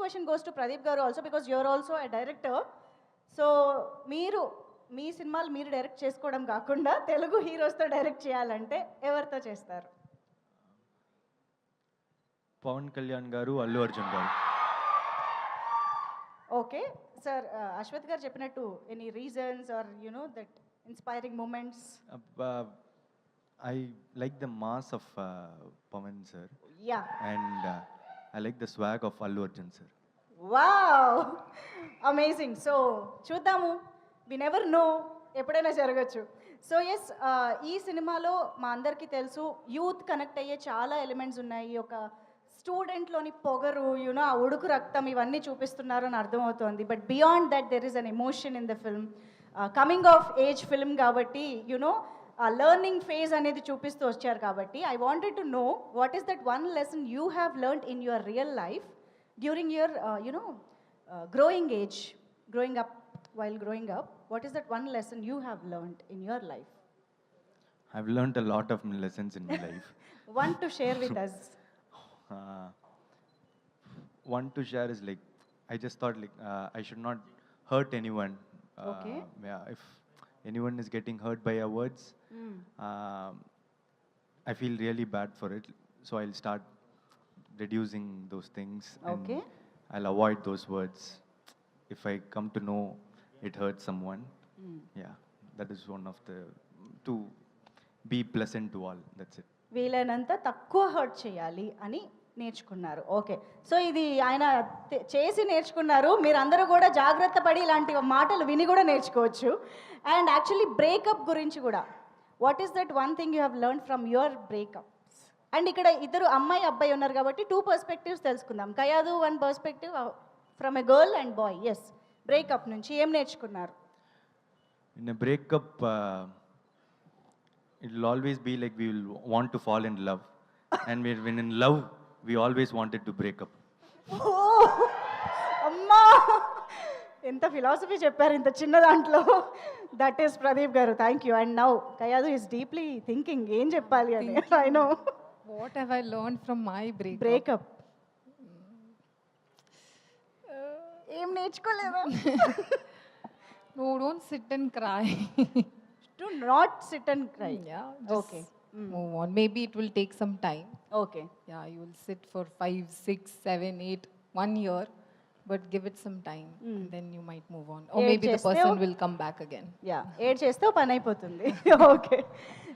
Question goes to Pradeep garu also because you're also a director. So మీరు మీ సినిమాలు మీరు డైరెక్ట్ చేసుకోవడం కాకుండా తెలుగు హీరోస్తో డైరెక్ట్ చేయాలంటే ఎవరితో చేస్తారు? పవన్ కళ్యాణ్ గారు, అల్లు అర్జున్ గారు. ఓకే సార్, అశ్వత్ గారు చెప్పినట్టు any reasons are that inspiring moments? I like the mass of Pawan sir. Yeah. And I like the swag of Allu Arjun sir. Wow, amazing. So చూద్దాము, వి నెవర్ నో, ఎప్పుడైనా జరగచ్చు. So yes, ఈ సినిమాలో మా అందరికీ తెలుసు youth connect అయ్యే చాలా ఎలిమెంట్స్ ఉన్నాయి. ఒక స్టూడెంట్లోని పొగరు, ఆ ఉడుకు రక్తం, ఇవన్నీ చూపిస్తున్నారు అని అర్థమవుతోంది. But beyond that there is an emotion in the film. Coming of age film కాబట్టి లర్నింగ్ ఫేజ్ అనేది చూపిస్తూ వచ్చారు కాబట్టి I wanted to know what is that one lesson you have learned in your real life during your growing age, growing up, while growing up, what is that one lesson you have learned in your life? I've learned a lot of lessons in my life. One to share with us. One to share is like, I just thought like I should not hurt anyone. Okay. Yeah, if anyone is getting hurt by our words, I feel really bad for it. So I'll start reducing those things. Okay. And I'll avoid those words. If I come to know it hurts someone, yeah, that is one of the, to be pleasant to all. That's it. వీలైనంత తక్కువ hurt చేయాలి అని నేర్చుకున్నారు. Okay, so ఇది ఆయన చేసి నేర్చుకున్నారు. మీరందరూ కూడా జాగ్రత్త పడి ఇలాంటి మాటలు విని కూడా నేర్చుకోవచ్చు. అండ్ యాక్చువల్లీ బ్రేకప్ గురించి కూడా, what is that one thing you have learn from your breakups? And ఇక్కడ ఇద్దరు అమ్మాయి అబ్బాయి ఉన్నారు కాబట్టి టూ పర్స్పెక్టివ్స్ తెలుసుకుందాం. Kayadu one perspective from a girl and boy. Yes, breakup నుంచి ఏం నేర్చుకున్నారు? In a breakup, it will always be like we will want to fall in love. And when in love, we always wanted to break up. అమ్మా, ఎంత philosophy చెప్పారు ఇంత చిన్న దాంట్లో. That is Pradeep గారు, thank you. And now Kayadu is deeply thinking ఏం చెప్పాలి అని. I know. What have I learned from my breakup? Breakup ఏం నేర్చుకోలేదా? No, don't sit and cry. To not SIT and cry. Yeah, just Okay. move on. Maybe it will take some time. Okay. Yeah, you will sit for 5, 6, 7, 8, 1 year, but give it some time, and then you might move on. Or Age maybe the chesteo- person will come back again. Yeah, ఏడ్ చేస్తే పని అయిపోతుంది. Okay.